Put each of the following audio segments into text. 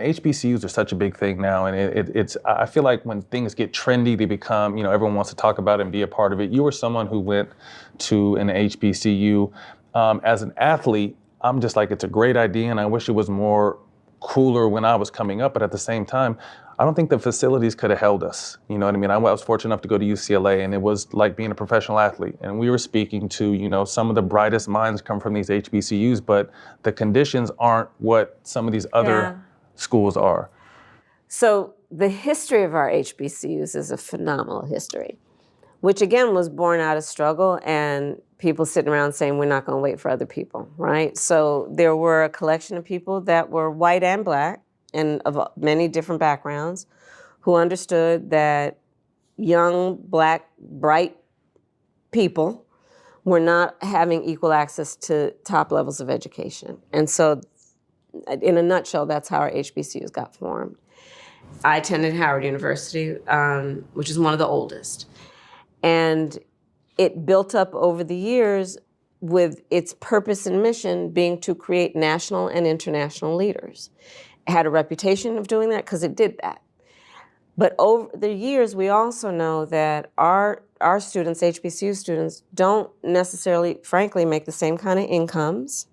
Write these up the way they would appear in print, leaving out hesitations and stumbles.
HBCUs are such a big thing now, and it's. I feel like when things get trendy, they become, everyone wants to talk about it and be a part of it. You were someone who went to an HBCU. As an athlete, I'm just like, it's a great idea, and I wish it was more cooler when I was coming up, but at the same time, I don't think the facilities could have held us. You know what I mean? I was fortunate enough to go to UCLA, and it was like being a professional athlete. And we were speaking to, some of the brightest minds come from these HBCUs, but the conditions aren't what some of these other schools are. So the history of our HBCUs is a phenomenal history, which again was born out of struggle and people sitting around saying, we're not going to wait for other people, right? So there were a collection of people that were white and black and of many different backgrounds who understood that young, black, bright people were not having equal access to top levels of education. And so in a nutshell, that's how our HBCUs got formed. I attended Howard University, which is one of the oldest. And it built up over the years with its purpose and mission being to create national and international leaders. It had a reputation of doing that because it did that. But over the years, we also know that our students, HBCU students, don't necessarily, frankly, make the same kind of incomes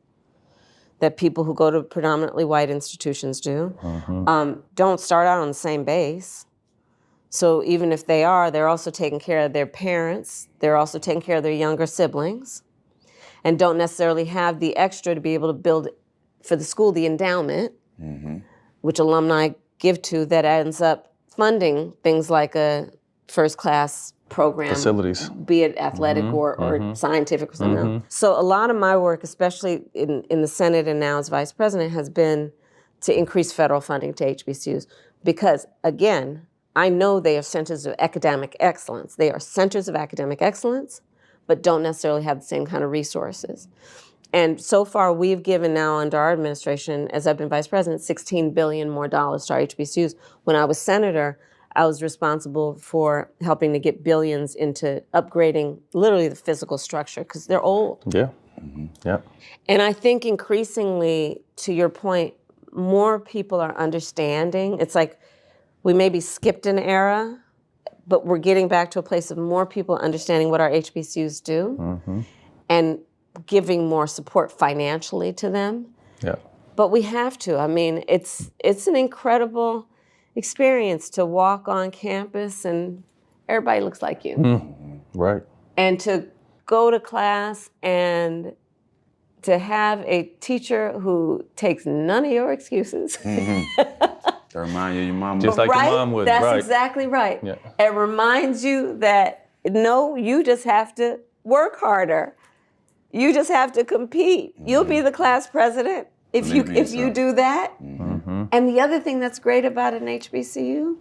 that people who go to predominantly white institutions do. Don't start out on the same base. So even if they are, they're also taking care of their parents. They're also taking care of their younger siblings and don't necessarily have the extra to be able to build for the school the endowment, which alumni give to, that ends up funding things like a first class program. Facilities. Be it athletic or scientific or something else. So a lot of my work, especially in the Senate and now as vice president, has been to increase federal funding to HBCUs because, again, I know they are centers of academic excellence. They are centers of academic excellence, but don't necessarily have the same kind of resources. And so far, we've given now under our administration, as I've been vice president, $16 billion more dollars to our HBCUs. When I was senator, I was responsible for helping to get billions into upgrading literally the physical structure because they're old. Yeah. Yeah. And I think increasingly, to your point, more people are understanding. It's like, we maybe skipped an era, but we're getting back to a place of more people understanding what our HBCUs do and giving more support financially to them. Yeah. But we have to. I mean, it's an incredible experience to walk on campus and everybody looks like you. Right. And to go to class and to have a teacher who takes none of your excuses. To remind you of your mom. Just like your mom would. That's exactly right. Yeah. It reminds you that, no, you just have to work harder. You just have to compete. You'll be the class president if you do that. And the other thing that's great about an HBCU,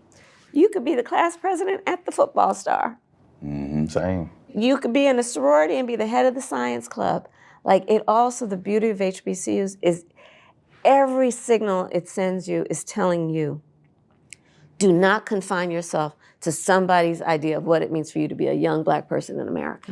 you could be the class president at the football star. Same. You could be in a sorority and be the head of the science club. Like, it also, the beauty of HBCUs is every signal it sends you is telling you, do not confine yourself to somebody's idea of what it means for you to be a young black person in America.